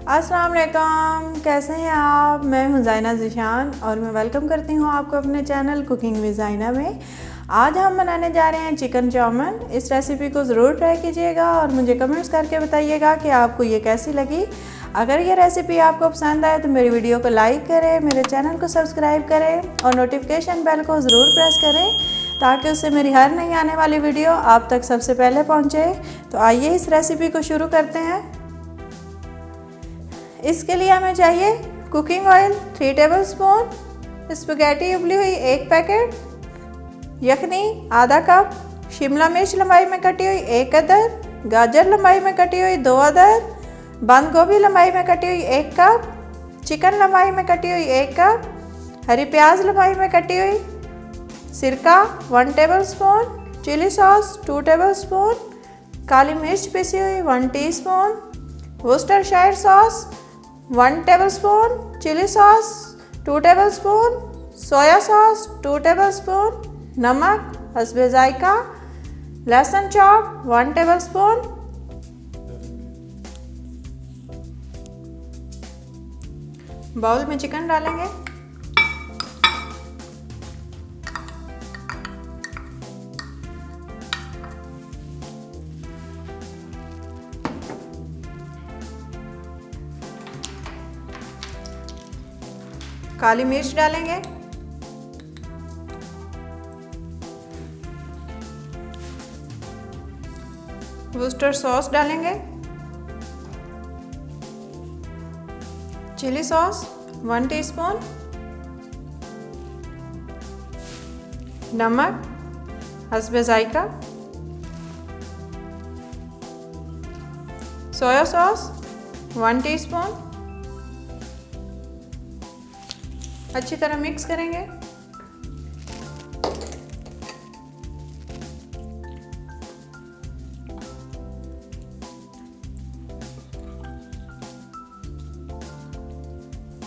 अस्सलाम वालेकुम, कैसे हैं आप। मैं हूं ज़ाइना ज़ीशान और मैं वेलकम करती हूं आपको अपने चैनल कुकिंग विद ज़ाइना में। आज हम बनाने जा रहे हैं चिकन चाउमीन। इस रेसिपी को ज़रूर ट्राई कीजिएगा और मुझे कमेंट्स करके बताइएगा कि आपको ये कैसी लगी। अगर ये रेसिपी आपको पसंद आए तो मेरी वीडियो को लाइक करें, मेरे चैनल को सब्सक्राइब करें और नोटिफिकेशन बेल को ज़रूर प्रेस करें ताकि उससे मेरी हर नई आने वाली वीडियो आप तक सबसे पहले पहुँचे। तो आइए इस रेसिपी को शुरू करते हैं। इसके लिए हमें चाहिए कुकिंग ऑयल 3 टेबलस्पून, स्पगेटी उबली हुई 1 पैकेट, यखनी आधा कप, शिमला मिर्च लंबाई में कटी हुई 1 अदर, गाजर लंबाई में कटी हुई 2 अदर, बंद गोभी लंबाई में कटी हुई 1 कप, चिकन लंबाई में कटी हुई 1 कप, हरी प्याज लंबाई में कटी हुई, सिरका 1 टेबलस्पून, चिली सॉस 2 टेबलस्पून, काली मिर्च पिसी हुई 1 teaspoon, Worcestershire sauce 1 tablespoon, chilli sauce 2 tablespoon, soya sauce 2 tablespoon, नमक हस्बे जायका, लहसुन चॉप 1 टेबलस्पून। बाउल में चिकन डालेंगे। काली मिर्च डालेंगे, वुस्टर सॉस डालेंगे, चिली सॉस 1 टीस्पून, नमक हस्बे जायका, सोया सॉस 1 टीस्पून। अच्छी तरह मिक्स करेंगे।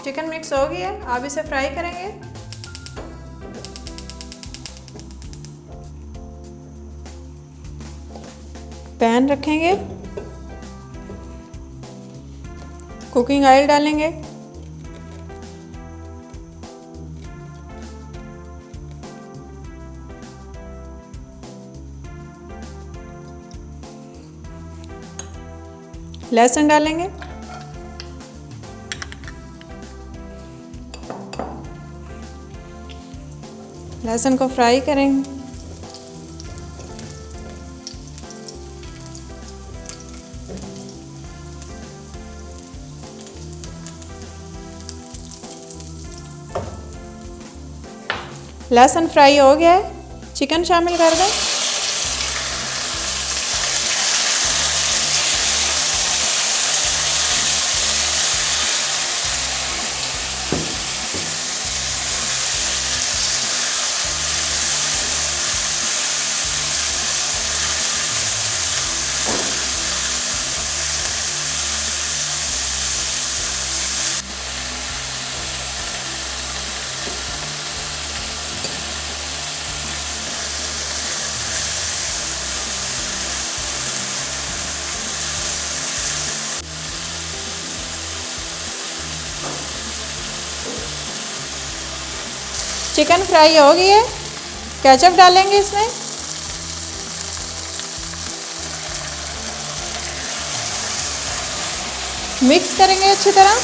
चिकन मिक्स हो गया है, अब इसे फ्राई करेंगे। पैन रखेंगे, कुकिंग ऑयल डालेंगे, लहसुन डालेंगे, लहसुन को फ्राई करेंगे। लहसुन फ्राई हो गया है, चिकन शामिल कर दें। चिकन फ्राई हो गई है, केचप डालेंगे इसमें। मिक्स करेंगे अच्छी तरह।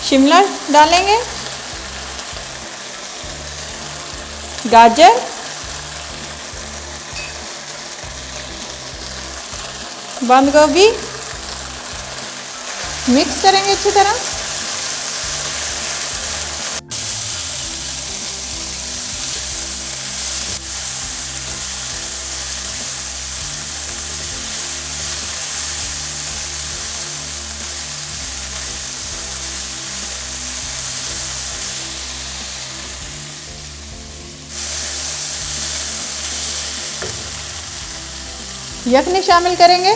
शिमला डालेंगे, गाजर, बंद गोभी, मिक्स करेंगे अच्छी तरह। यखनी शामिल करेंगे,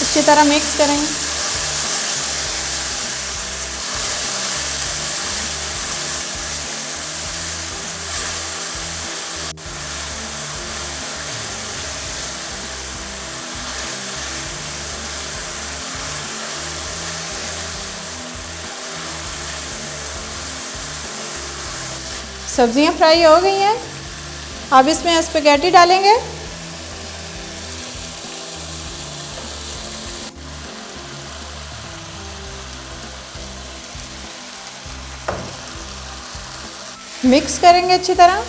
अच्छी तरह मिक्स करेंगे। सब्जियां फ्राई हो गई हैं। अब इसमें स्पैगेटी डालेंगे। मिक्स करेंगे अच्छी तरह।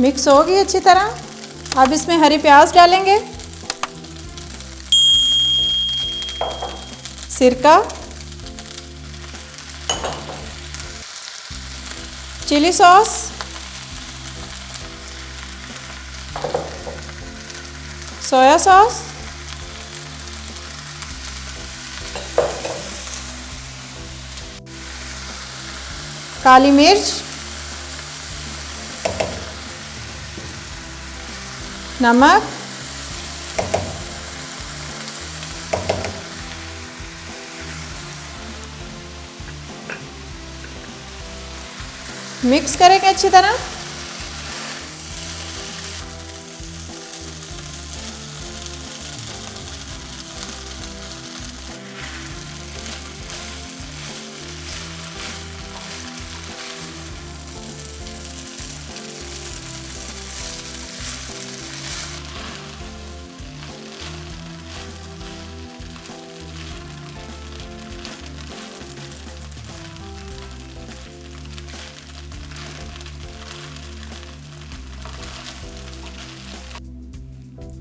मिक्स होगी अच्छी तरह। अब इसमें हरी प्याज डालेंगे, सिरका, चिली सॉस, सोया सॉस, काली मिर्च, नमक, मिक्स करेंगे अच्छी तरह।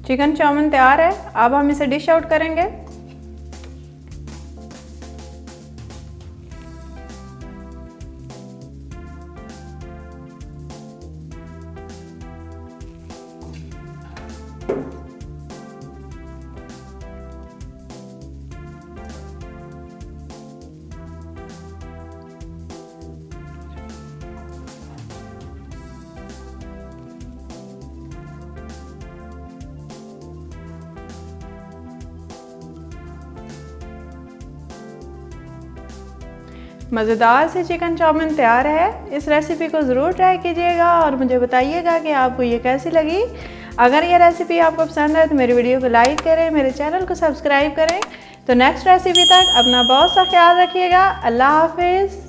चिकन चाउमीन तैयार है। अब हम इसे डिश आउट करेंगे। मज़ेदार से चिकन चाउमीन तैयार है। इस रेसिपी को ज़रूर ट्राई कीजिएगा और मुझे बताइएगा कि आपको ये कैसी लगी। अगर ये रेसिपी आपको पसंद है तो मेरी वीडियो को लाइक करें, मेरे चैनल को सब्सक्राइब करें। तो नेक्स्ट रेसिपी तक अपना बहुत सा ख्याल रखिएगा। अल्लाह हाफिज़।